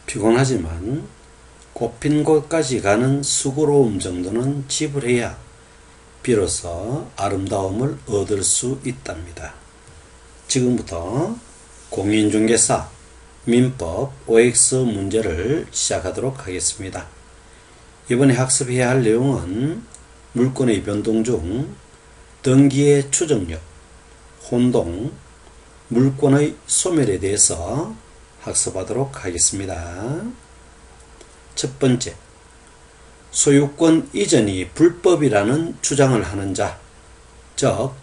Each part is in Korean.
피곤하지만 꼽힌 곳까지 가는 수고로움 정도는 지불해야 비로소 아름다움을 얻을 수 있답니다. 지금부터 공인중개사 민법 OX 문제를 시작하도록 하겠습니다. 이번에 학습해야 할 내용은 물건의 변동 중 등기의 추정력, 혼동, 물건의 소멸에 대해서 학습하도록 하겠습니다. 첫 번째, 소유권 이전이 불법이라는 주장을 하는 자, 즉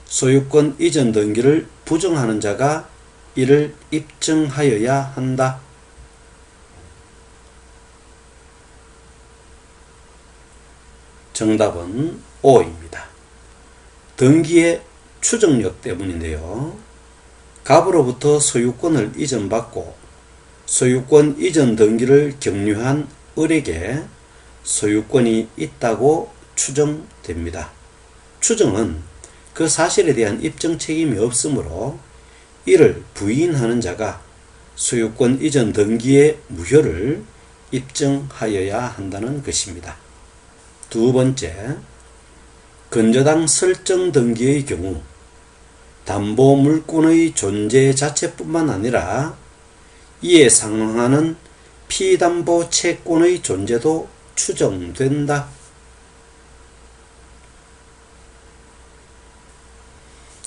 소유권 이전 등기를 부정하는 자가 이를 입증하여야 한다. 정답은 O입니다. 등기의 추정력 때문인데요. 갑으로부터 소유권을 이전받고 소유권 이전 등기를 격려한 을에게 소유권이 있다고 추정됩니다. 추정은 그 사실에 대한 입증 책임이 없으므로 이를 부인하는 자가 소유권 이전 등기의 무효를 입증하여야 한다는 것입니다. 두 번째, 근저당 설정 등기의 경우 담보 물권의 존재 자체뿐만 아니라 이에 상응하는 피담보 채권의 존재도 추정된다.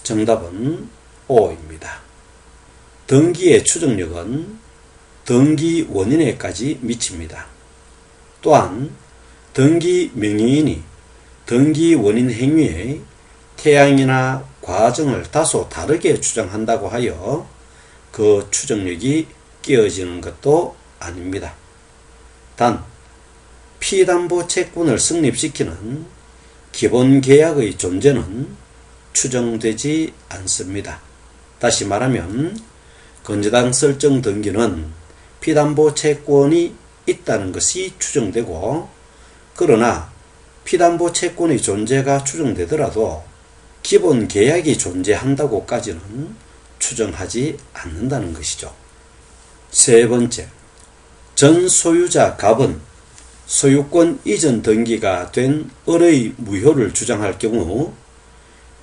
정답은 O입니다. 등기의 추정력은 등기 원인에까지 미칩니다. 또한 등기 명의인이 등기 원인 행위의 태양이나 과정을 다소 다르게 추정한다고 하여 그 추정력이 깨어지는 것도 아닙니다. 단, 피담보 채권을 성립시키는 기본 계약의 존재는 추정되지 않습니다. 다시 말하면 근저당 설정 등기는 피담보 채권이 있다는 것이 추정되고, 그러나 피담보 채권의 존재가 추정되더라도 기본 계약이 존재한다고까지는 추정하지 않는다는 것이죠. 세 번째, 전 소유자 갑은 소유권 이전 등기가 된 을의 무효를 주장할 경우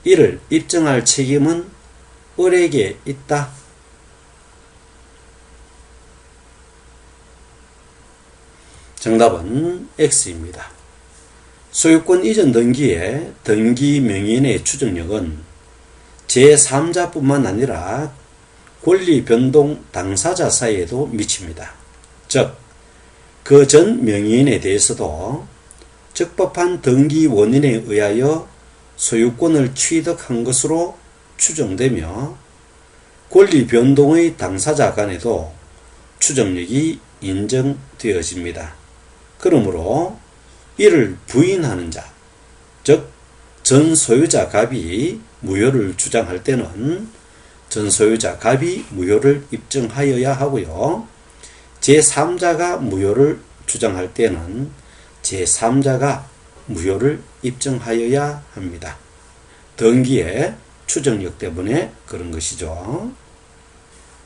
이를 입증할 책임은 을에게 있다. 정답은 X입니다. 소유권 이전 등기의 등기 명의인의 추정력은 제3자뿐만 아니라 권리 변동 당사자 사이에도 미칩니다. 즉, 그 전 명의인에 대해서도 적법한 등기 원인에 의하여 소유권을 취득한 것으로 추정되며 권리 변동의 당사자 간에도 추정력이 인정되어집니다. 그러므로 이를 부인하는 자, 즉 전 소유자 갑이 무효를 주장할 때는 전 소유자 갑이 무효를 입증하여야 하고요. 제3자가 무효를 주장할 때는 제3자가 무효를 입증하여야 합니다. 등기의 추정력 때문에 그런 것이죠.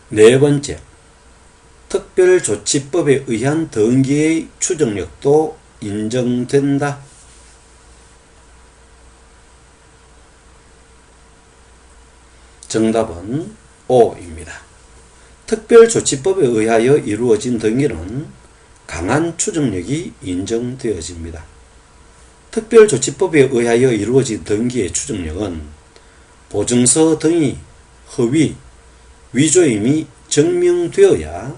네 번째, 특별조치법에 의한 등기의 추정력도 인정된다. 정답은 O입니다. 특별조치법에 의하여 이루어진 등기는 강한 추정력이 인정되어집니다. 특별조치법에 의하여 이루어진 등기의 추정력은 보증서 등이 허위, 위조임이 증명되어야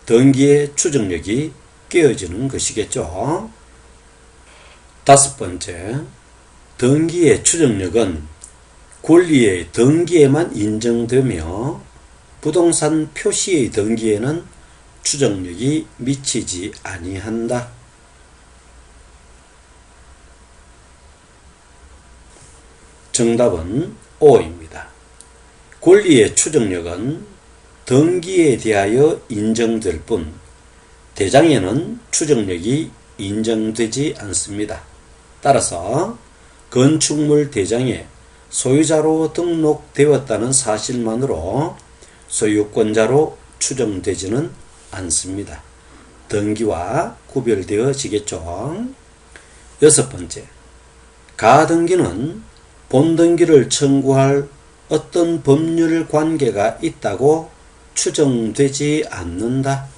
등기의 추정력이 깨어지는 것이겠죠. 다섯 번째, 등기의 추정력은 권리의 등기에만 인정되며 부동산 표시의 등기에는 추정력이 미치지 아니한다. 정답은 O입니다. 권리의 추정력은 등기에 대하여 인정될 뿐 대장에는 추정력이 인정되지 않습니다. 따라서 건축물 대장에 소유자로 등록되었다는 사실만으로 소유권자로 추정되지는 않습니다. 등기와 구별되어지겠죠. 여섯 번째, 가등기는 본등기를 청구할 어떤 법률 관계가 있다고 추정되지 않는다.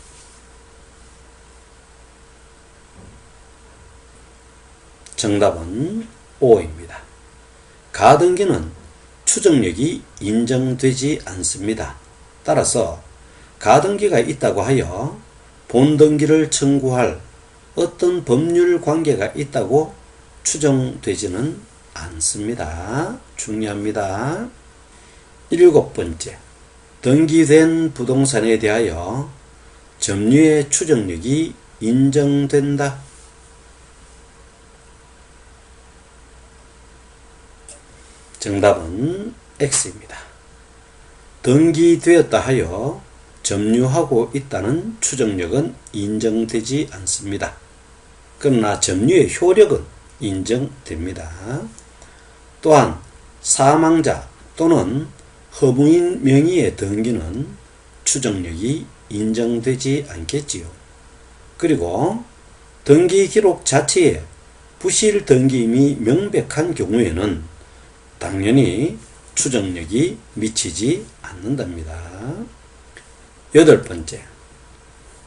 정답은 O입니다. 가등기는 추정력이 인정되지 않습니다. 따라서 가등기가 있다고 하여 본등기를 청구할 어떤 법률 관계가 있다고 추정되지는 않습니다. 중요합니다. 일곱 번째, 등기된 부동산에 대하여 점유의 추정력이 인정된다. 정답은 X입니다. 등기되었다 하여 점유하고 있다는 추정력은 인정되지 않습니다. 그러나 점유의 효력은 인정됩니다. 또한 사망자 또는 허무인 명의의 등기는 추정력이 인정되지 않겠지요. 그리고 등기 기록 자체에 부실 등기임이 명백한 경우에는 당연히 추정력이 미치지 않는답니다. 여덟 번째,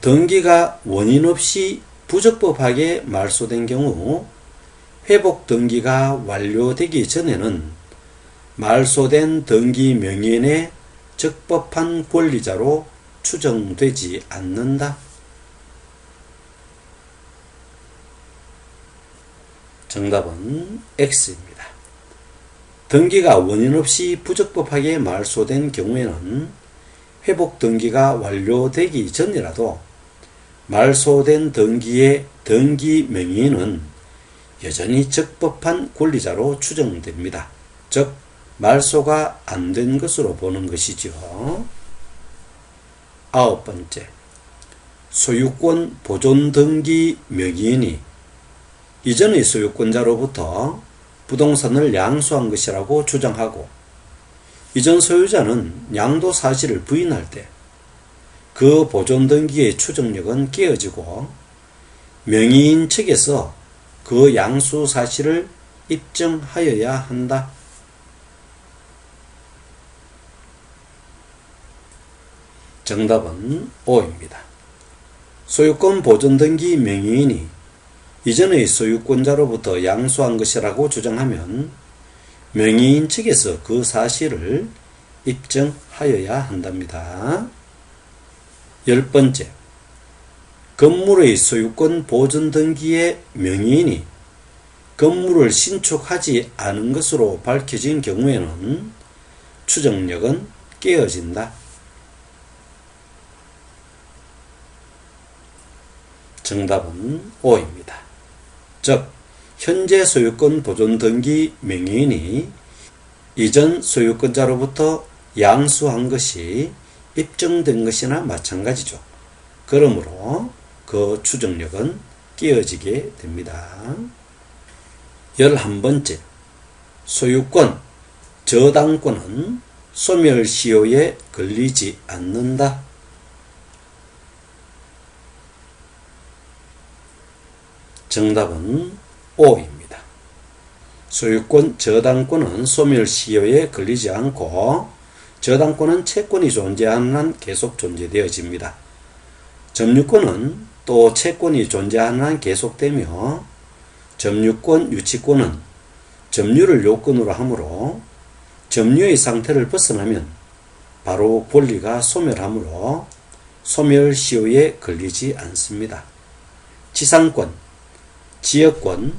등기가 원인 없이 부적법하게 말소된 경우 회복 등기가 완료되기 전에는 말소된 등기 명의인의 적법한 권리자로 추정되지 않는다. 정답은 X입니다. 등기가 원인 없이 부적법하게 말소된 경우에는 회복 등기가 완료되기 전이라도 말소된 등기의 등기 명의인은 여전히 적법한 권리자로 추정됩니다. 즉, 말소가 안 된 것으로 보는 것이죠. 아홉 번째, 소유권 보존 등기 명의인이 이전의 소유권자로부터 부동산을 양수한 것이라고 주장하고 이전 소유자는 양도 사실을 부인할 때 그 보존 등기의 추정력은 깨어지고 명의인 측에서 그 양수 사실을 입증하여야 한다. 정답은 O입니다. 소유권 보존 등기 명의인이 이전의 소유권자로부터 양수한 것이라고 주장하면 명의인 측에서 그 사실을 입증하여야 한답니다. 열 번째, 건물의 소유권 보존 등기의 명의인이 건물을 신축하지 않은 것으로 밝혀진 경우에는 추정력은 깨어진다. 정답은 O입니다. 즉, 현재 소유권 보존 등기 명의인이 이전 소유권자로부터 양수한 것이 입증된 것이나 마찬가지죠. 그러므로 그 추정력은 깨어지게 됩니다. 11번째, 소유권, 저당권은 소멸시효에 걸리지 않는다. 정답은 O입니다. 소유권, 저당권은 소멸시효에 걸리지 않고 저당권은 채권이 존재하는 한 계속 존재되어집니다. 점유권은 또 채권이 존재하는 한 계속되며 점유권, 유치권은 점유를 요건으로 하므로 점유의 상태를 벗어나면 바로 권리가 소멸하므로 소멸시효에 걸리지 않습니다. 지상권, 지역권,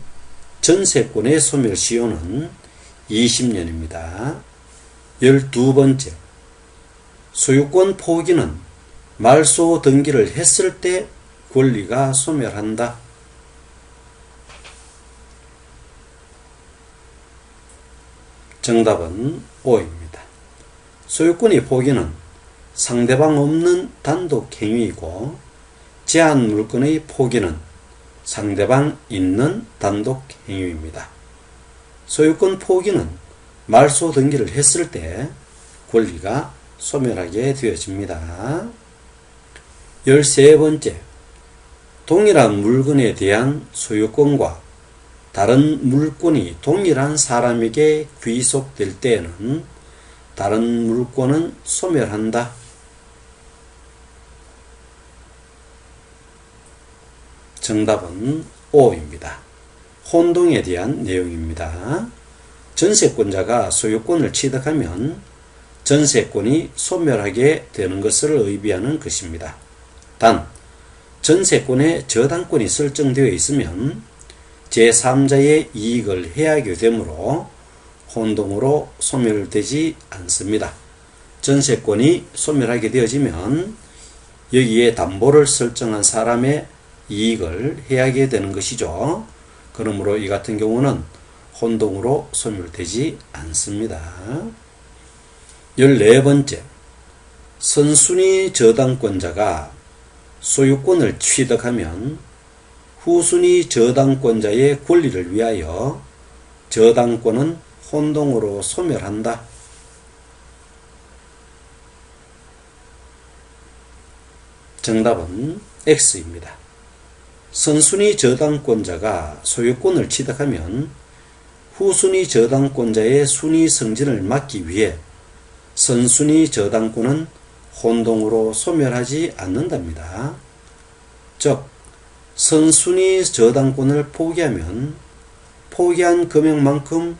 전세권의 소멸시효는 20년입니다. 12번째, 소유권 포기는 말소 등기를 했을 때 권리가 소멸한다. 정답은 O입니다. 소유권의 포기는 상대방 없는 단독 행위이고 제한 물건의 포기는 상대방 있는 단독 행위입니다. 소유권 포기는 말소 등기를 했을 때 권리가 소멸하게 되어집니다. 13번째, 동일한 물건에 대한 소유권과 다른 물권이 동일한 사람에게 귀속될 때에는 다른 물권은 소멸한다. 정답은 O입니다. 혼동에 대한 내용입니다. 전세권자가 소유권을 취득하면 전세권이 소멸하게 되는 것을 의미하는 것입니다. 단, 전세권에 저당권이 설정되어 있으면 제3자의 이익을 해하게 되므로 혼동으로 소멸되지 않습니다. 전세권이 소멸하게 되어지면 여기에 담보를 설정한 사람의 이익을 해하게 되는 것이죠. 그러므로 이 같은 경우는 혼동으로 소멸되지 않습니다. 14번째, 선순위 저당권자가 소유권을 취득하면 후순위 저당권자의 권리를 위하여 저당권은 혼동으로 소멸한다. 정답은 X입니다. 선순위 저당권자가 소유권을 취득하면 후순위 저당권자의 순위 승진을 막기 위해 선순위 저당권은 혼동으로 소멸하지 않는답니다. 즉, 선순위 저당권을 포기하면 포기한 금액만큼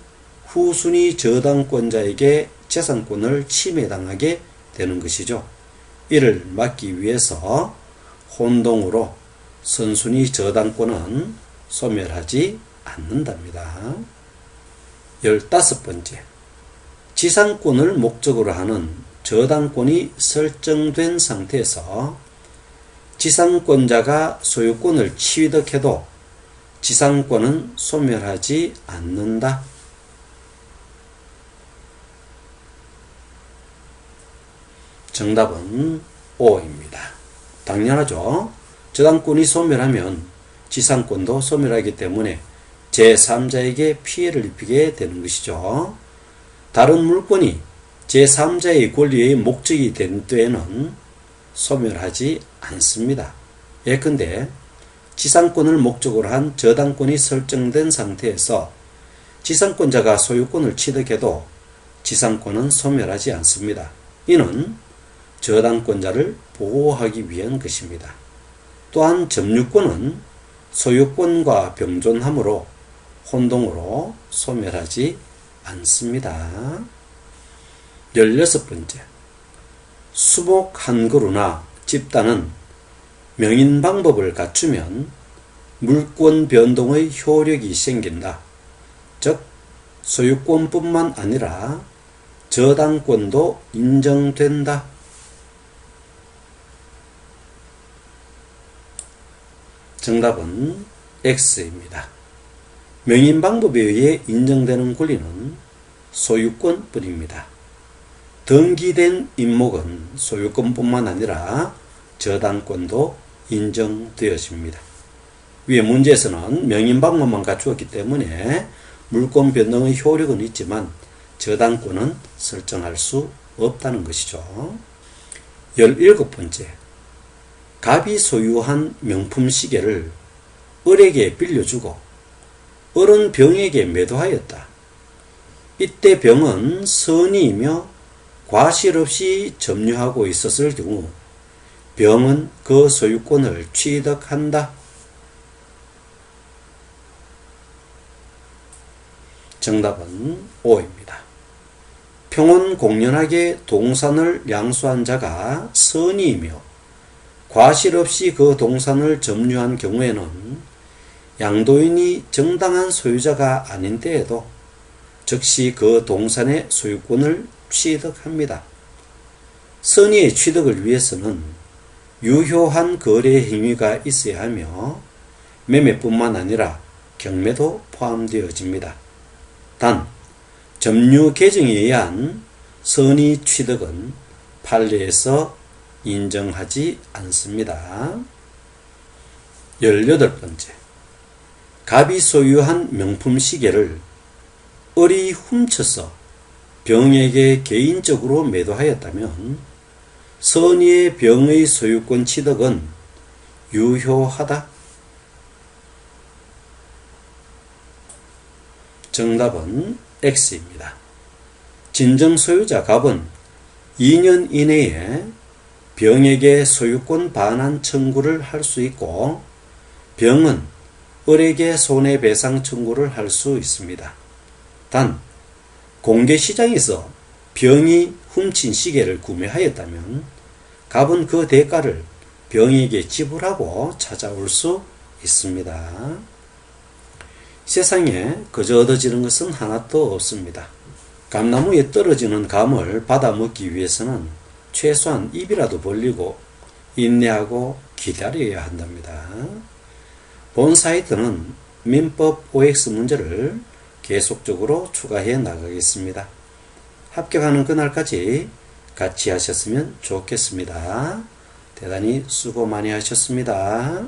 후순위 저당권자에게 재산권을 침해당하게 되는 것이죠. 이를 막기 위해서 혼동으로 선순위 저당권은 소멸하지 않는답니다. 15번째, 지상권을 목적으로 하는 저당권이 설정된 상태에서 지상권자가 소유권을 취득해도 지상권은 소멸하지 않는다. 정답은 O입니다. 당연하죠. 저당권이 소멸하면 지상권도 소멸하기 때문에 제3자에게 피해를 입히게 되는 것이죠. 다른 물건이 제3자의 권리의 목적이 된 때에는 소멸하지 않습니다. 예컨대 지상권을 목적으로 한 저당권이 설정된 상태에서 지상권자가 소유권을 취득해도 지상권은 소멸하지 않습니다. 이는 저당권자를 보호하기 위한 것입니다. 또한 점유권은 소유권과 병존하므로 혼동으로 소멸하지 않습니다. 16번째, 수복 한 그루나 집단은 명인 방법을 갖추면 물권 변동의 효력이 생긴다. 즉, 소유권뿐만 아니라 저당권도 인정된다. 정답은 X입니다. 명인 방법에 의해 인정되는 권리는 소유권뿐입니다. 등기된 임목은 소유권뿐만 아니라 저당권도 인정되어집니다. 위의 문제에서는 명인 방법만 갖추었기 때문에 물권 변동의 효력은 있지만 저당권은 설정할 수 없다는 것이죠. 17번째, 갑이 소유한 명품 시계를 을에게 빌려주고 을은 병에게 매도하였다. 이때 병은 선의이며 과실 없이 점유하고 있었을 경우 병은 그 소유권을 취득한다. 정답은 O입니다. 평온공연하게 동산을 양수한 자가 선의이며 과실 없이 그 동산을 점유한 경우에는 양도인이 정당한 소유자가 아닌 때에도 즉시 그 동산의 소유권을 취득합니다. 선의의 취득을 위해서는 유효한 거래 행위가 있어야 하며 매매뿐만 아니라 경매도 포함되어집니다. 단, 점유 계정에 의한 선의 취득은 판례에서 인정하지 않습니다. 18번째, 갑이 소유한 명품 시계를 을이 훔쳐서 병에게 개인적으로 매도하였다면 선의의 병의 소유권 취득은 유효하다. 정답은 X입니다. 진정 소유자 갑은 2년 이내에 병에게 소유권 반환 청구를 할 수 있고 병은 을에게 손해배상 청구를 할 수 있습니다. 단 공개시장에서 병이 훔친 시계를 구매하였다면 갑은 그 대가를 병에게 지불하고 찾아올 수 있습니다. 세상에 그저 얻어지는 것은 하나도 없습니다. 감나무에 떨어지는 감을 받아 먹기 위해서는 최소한 입이라도 벌리고 인내하고 기다려야 한답니다. 본 사이트는 민법 OX 문제를 계속적으로 추가해 나가겠습니다. 합격하는 그날까지 같이 하셨으면 좋겠습니다. 대단히 수고 많이 하셨습니다.